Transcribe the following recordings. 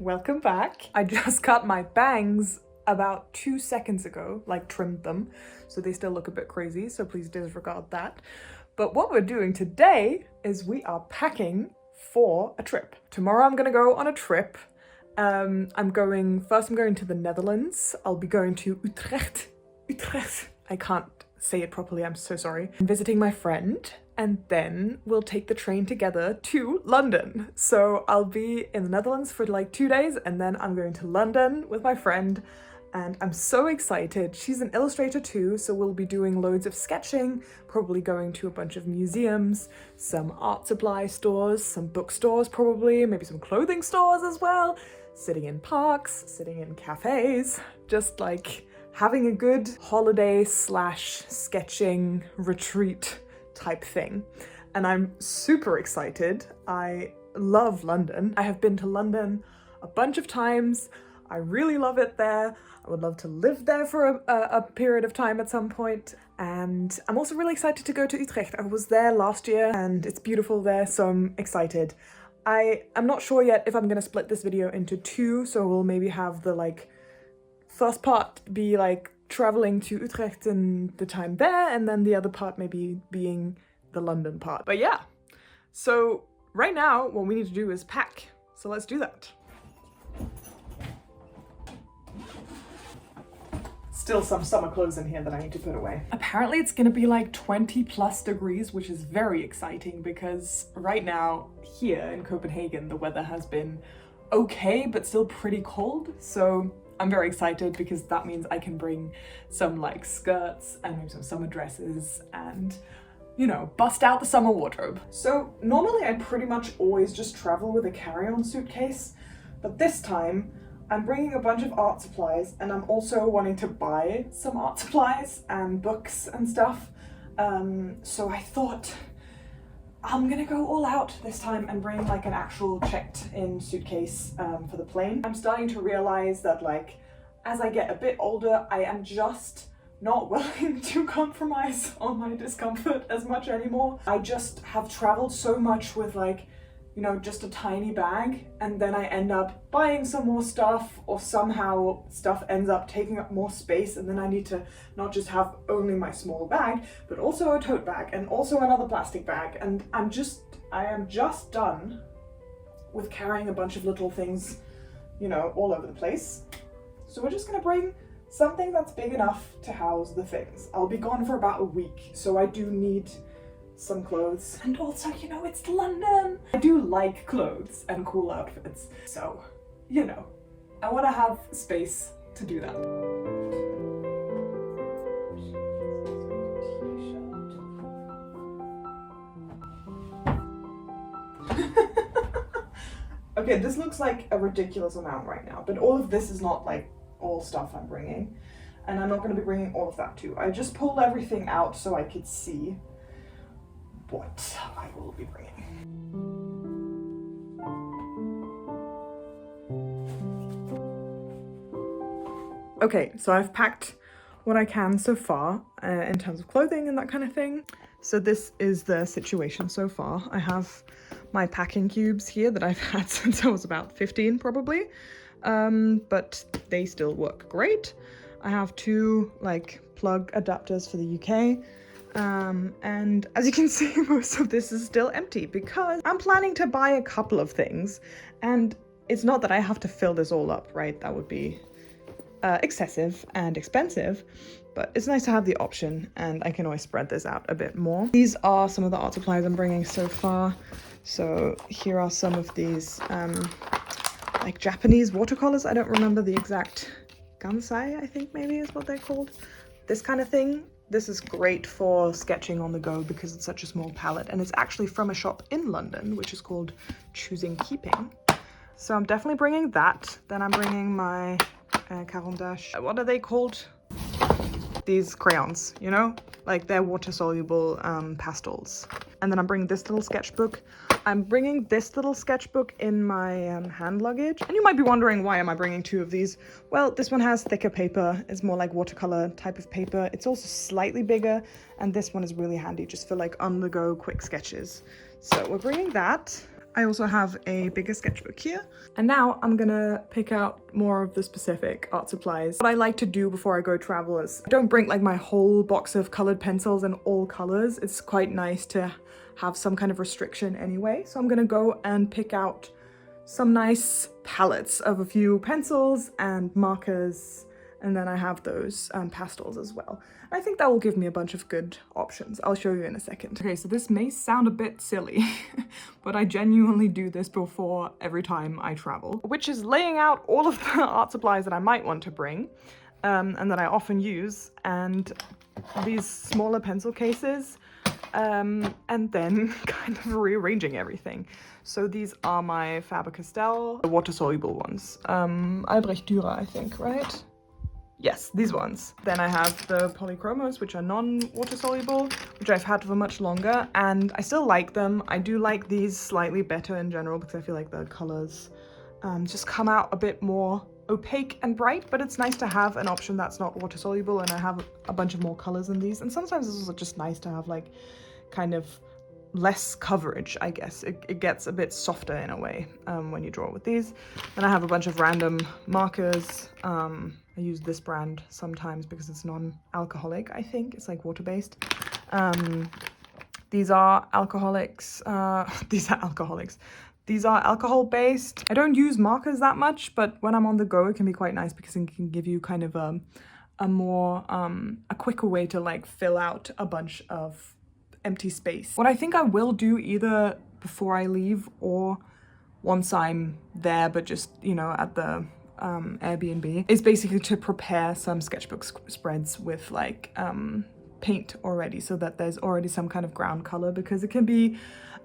welcome back. I just cut my bangs about 2 seconds ago, like trimmed them, so they still look a bit crazy, so please disregard that. But what we're doing today is we are packing for a trip. Tomorrow I'm gonna go on a trip. I'm going to the Netherlands. I'll be going to Utrecht. I can't say it properly, I'm so sorry. I'm visiting my friend, and then we'll take the train together to London. So I'll be in the Netherlands for like 2 days, and then I'm going to London with my friend, and I'm so excited. She's an illustrator too, so we'll be doing loads of sketching, probably going to a bunch of museums, some art supply stores, some bookstores probably, maybe some clothing stores as well, sitting in parks, sitting in cafes, just like having a good holiday slash sketching retreat type thing. And I'm super excited. I love London. I have been to London a bunch of times. I really love it there. I would love to live there for a period of time at some point. And I'm also really excited to go to Utrecht. I was there last year and it's beautiful there, so I'm excited. I'm not sure yet if I'm gonna split this video into two, so we'll maybe have the like first part be like traveling to Utrecht and the time there, and then the other part maybe being the London part. But yeah, so right now what we need to do is pack. So let's do that. Still some summer clothes in here that I need to put away. Apparently it's gonna be like 20+ degrees, which is very exciting because right now here in Copenhagen, the weather has been okay, but still pretty cold. So I'm very excited because that means I can bring some like skirts and maybe some summer dresses and, you know, bust out the summer wardrobe. So normally I pretty much always just travel with a carry-on suitcase, but this time I'm bringing a bunch of art supplies, and I'm also wanting to buy some art supplies and books and stuff. So I thought I'm gonna go all out this time and bring like an actual checked in suitcase for the plane. I'm starting to realize that like as I get a bit older, I am just not willing to compromise on my discomfort as much anymore. I just have traveled so much with like, you know, just a tiny bag, and then I end up buying some more stuff, or somehow stuff ends up taking up more space, and then I need to not just have only my small bag, but also a tote bag and also another plastic bag. And I am just done with carrying a bunch of little things, you know, all over the place. So we're just gonna bring something that's big enough to house the things. I'll be gone for about a week, so I do need some clothes. And also, you know, it's London. I do like clothes and cool outfits. So, you know, I want to have space to do that. Okay, this looks like a ridiculous amount right now, but all of this is not like all stuff I'm bringing. And I'm not going to be bringing all of that too. I just pulled everything out so I could see what I will be bringing. Okay, so I've packed what I can so far in terms of clothing and that kind of thing. So this is the situation so far. I have my packing cubes here that I've had since I was about 15 probably, but they still work great. I have 2 like plug adapters for the UK. And as you can see, most of this is still empty because I'm planning to buy a couple of things, and it's not that I have to fill this all up, right? That would be excessive and expensive, but it's nice to have the option, and I can always spread this out a bit more. These are some of the art supplies I'm bringing so far. So here are some of these like Japanese watercolors. I don't remember the exact gansai, I think maybe is what they're called. This kind of thing. This is great for sketching on the go because it's such a small palette, and it's actually from a shop in London, which is called Choosing Keeping. So I'm definitely bringing that. Then I'm bringing my Caran d'Ache. What are they called? These crayons, you know? Like they're water-soluble pastels. And then I'm bringing this little sketchbook. I'm bringing this little sketchbook in my hand luggage. And you might be wondering, why am I bringing 2 of these? Well, this one has thicker paper. It's more like watercolor type of paper. It's also slightly bigger. And this one is really handy just for like on-the-go quick sketches. So we're bringing that. I also have a bigger sketchbook here. And now I'm gonna pick out more of the specific art supplies. What I like to do before I go travel is I don't bring like my whole box of colored pencils in all colors. It's quite nice to have some kind of restriction anyway. So I'm gonna go and pick out some nice palettes of a few pencils and markers, and then I have those pastels as well. I think that will give me a bunch of good options. I'll show you in a second. Okay, so this may sound a bit silly, but I genuinely do this before every time I travel, which is laying out all of the art supplies that I might want to bring and that I often use, and these smaller pencil cases, and then kind of rearranging everything. So these are my Faber-Castell, the water-soluble ones. Albrecht Dürer, I think, right? Yes, these ones. Then I have the polychromos, which are non-water soluble, which I've had for much longer, and I still like them. I do like these slightly better in general because I feel like the colors just come out a bit more opaque and bright, but it's nice to have an option that's not water soluble, and I have a bunch of more colors in these. And sometimes it's also just nice to have like kind of less coverage, I guess. It gets a bit softer in a way when you draw with these. Then I have a bunch of random markers. I use this brand sometimes because it's non-alcoholic, I think. It's like water-based. These are alcoholics. These are alcoholics. These are alcohol-based. I don't use markers that much, but when I'm on the go, it can be quite nice because it can give you kind of a quicker way to like fill out a bunch of empty space. What I think I will do either before I leave or once I'm there, but just, you know, at the Airbnb, is basically to prepare some sketchbook spreads with like paint already, so that there's already some kind of ground color, because it can be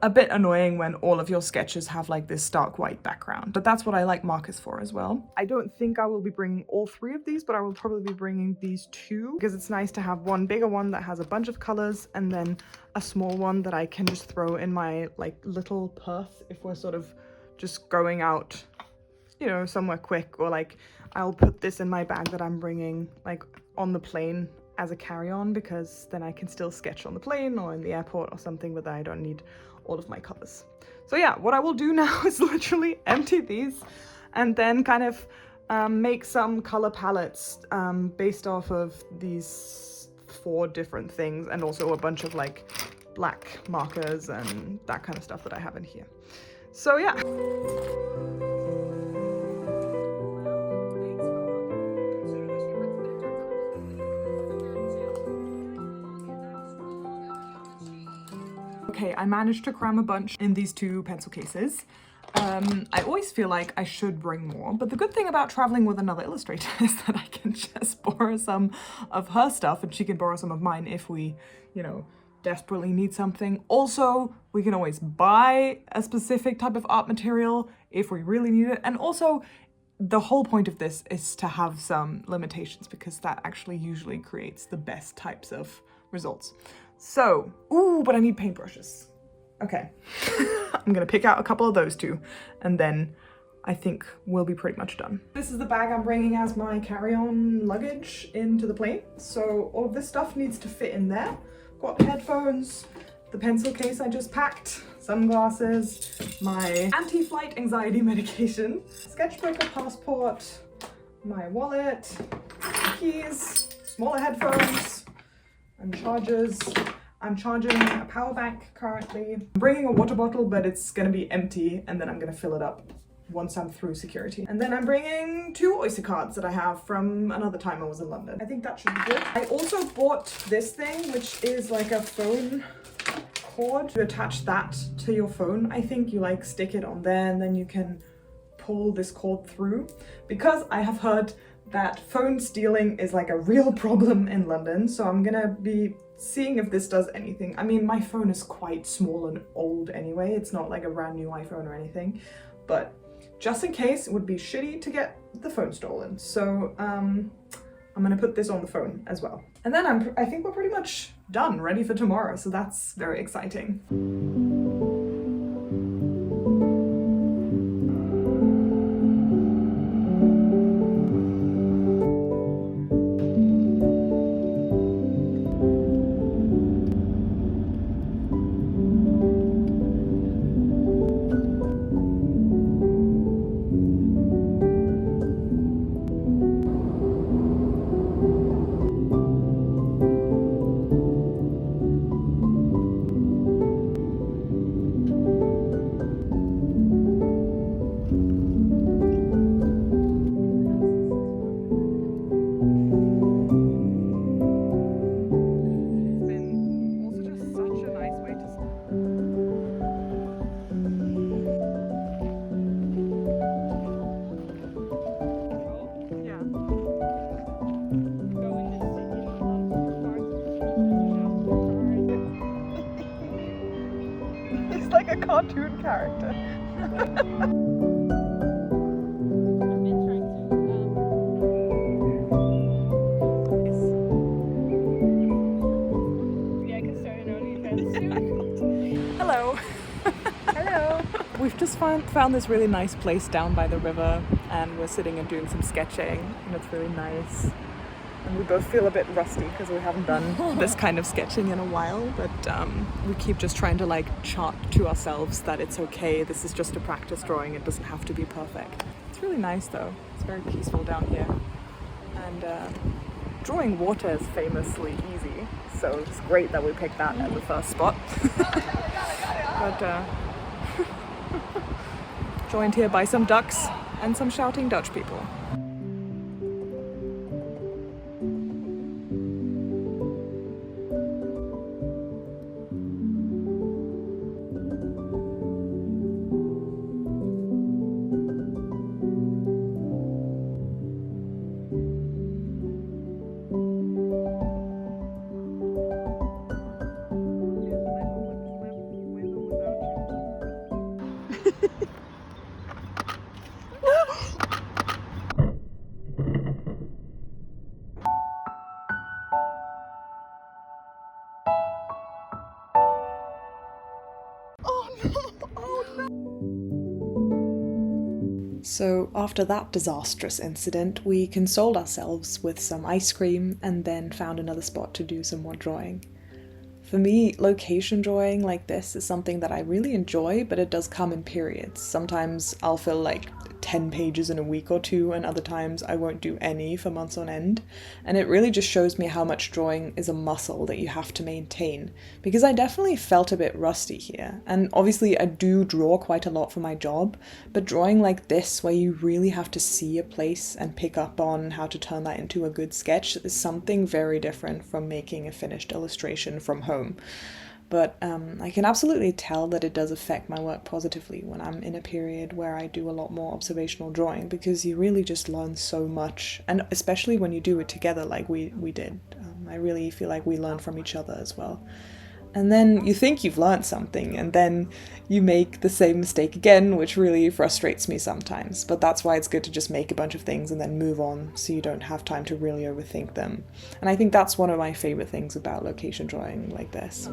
a bit annoying when all of your sketches have like this stark white background. But that's what I like markers for as well. I don't think I will be bringing all three of these, but I will probably be bringing these two, because it's nice to have one bigger one that has a bunch of colors and then a small one that I can just throw in my like little purse if we're sort of just going out, you know, somewhere quick, or like I'll put this in my bag that I'm bringing like on the plane as a carry-on, because then I can still sketch on the plane or in the airport or something, but then I don't need all of my colors. So yeah, what I will do now is literally empty these and then kind of make some color palettes based off of these 4 different things, and also a bunch of like black markers and that kind of stuff that I have in here. So yeah. Okay, I managed to cram a bunch in these 2 pencil cases. I always feel like I should bring more, but the good thing about traveling with another illustrator is that I can just borrow some of her stuff and she can borrow some of mine if we, you know, desperately need something. Also, we can always buy a specific type of art material if we really need it. And also, the whole point of this is to have some limitations, because that actually usually creates the best types of results. So, ooh, but I need paintbrushes. Okay, I'm gonna pick out a couple of those 2, and then I think we'll be pretty much done. This is the bag I'm bringing as my carry-on luggage into the plane. So all of this stuff needs to fit in there. Got headphones, the pencil case I just packed, sunglasses, my anti-flight anxiety medication, sketchbook, a passport, my wallet, keys, smaller headphones, and chargers. I'm charging a power bank currently. I'm bringing a water bottle, but it's gonna be empty, and then I'm gonna fill it up once I'm through security. And then I'm bringing 2 Oyster cards that I have from another time I was in London. I think that should be good. I also bought this thing, which is like a phone cord. To attach that to your phone, I think you like stick it on there and then you can pull this cord through, because I have heard that phone stealing is like a real problem in London. So I'm gonna be seeing if this does anything. I mean, my phone is quite small and old anyway. It's not like a brand new iPhone or anything, but just in case, it would be shitty to get the phone stolen. So I'm gonna put this on the phone as well. And then I think we're pretty much done, ready for tomorrow. So that's very exciting. like a cartoon character. Hello. Hello. We've just found this really nice place down by the river, and we're sitting and doing some sketching, and it's really nice. And we both feel a bit rusty because we haven't done this kind of sketching in a while, but we keep just trying to like chart to ourselves that it's okay, this is just a practice drawing, it doesn't have to be perfect. It's really nice though, it's very peaceful down here. And drawing water is famously easy, so it's great that we picked that as the first spot. But joined here by some ducks and some shouting Dutch people. So after that disastrous incident, we consoled ourselves with some ice cream and then found another spot to do some more drawing. For me, location drawing like this is something that I really enjoy, but it does come in periods. Sometimes I'll fill like 10 pages in a week or two, and other times I won't do any for months on end. And it really just shows me how much drawing is a muscle that you have to maintain, because I definitely felt a bit rusty here. And obviously I do draw quite a lot for my job, but drawing like this, where you really have to see a place and pick up on how to turn that into a good sketch, is something very different from making a finished illustration from home. But I can absolutely tell that it does affect my work positively when I'm in a period where I do a lot more observational drawing, because you really just learn so much, and especially when you do it together like we did. I really feel like we learn from each other as well. And then you think you've learned something, and then you make the same mistake again, which really frustrates me sometimes. But that's why it's good to just make a bunch of things and then move on, so you don't have time to really overthink them. And I think that's one of my favorite things about location drawing like this.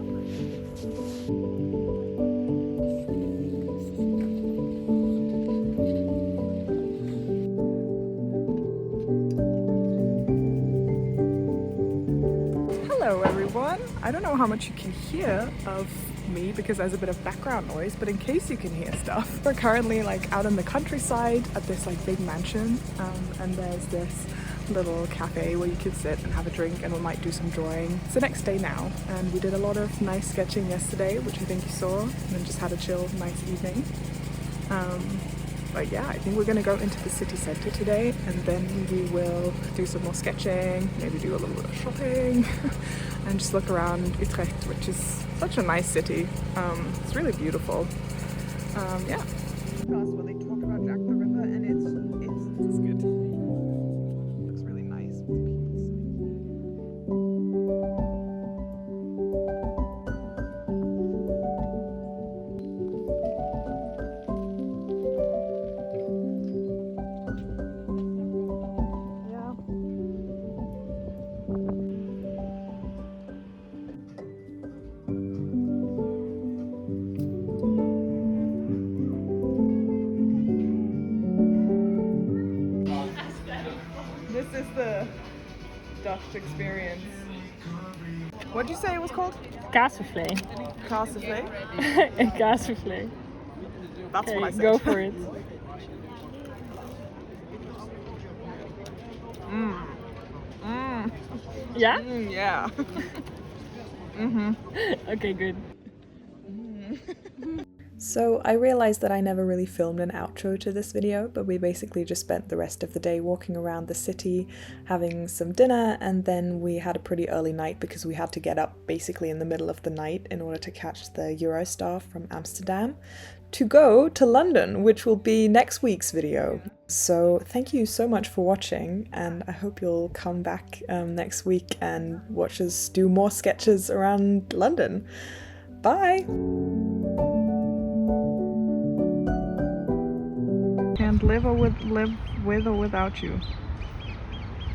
Hello everyone! I don't know how much you can hear of me because there's a bit of background noise, but in case you can hear stuff, we're currently like out in the countryside at this like big mansion, and there's this little cafe where you can sit and have a drink, and we might do some drawing. It's the next day now, and we did a lot of nice sketching yesterday, which I think you saw, and then just had a chill, nice evening. But yeah, I think we're gonna go into the city centre today, and then we will do some more sketching, maybe do a little bit of shopping, and just look around Utrecht, which is such a nice city. It's really beautiful. Yeah. Where they talk about Jack the Ripper, and it's good. Looks really nice with the This is the Dutch experience. What'd you say it was called? Kaasvlees. Kaasvlees? Kaasvlees. That's what I said. Go for it. Yeah? Yeah. Okay, good. So I realized that I never really filmed an outro to this video, but we basically just spent the rest of the day walking around the city, having some dinner, and then we had a pretty early night because we had to get up basically in the middle of the night in order to catch the Eurostar from Amsterdam to go to London, which will be next week's video. So thank you so much for watching, and I hope you'll come back next week and watch us do more sketches around London. Bye! live with or without you.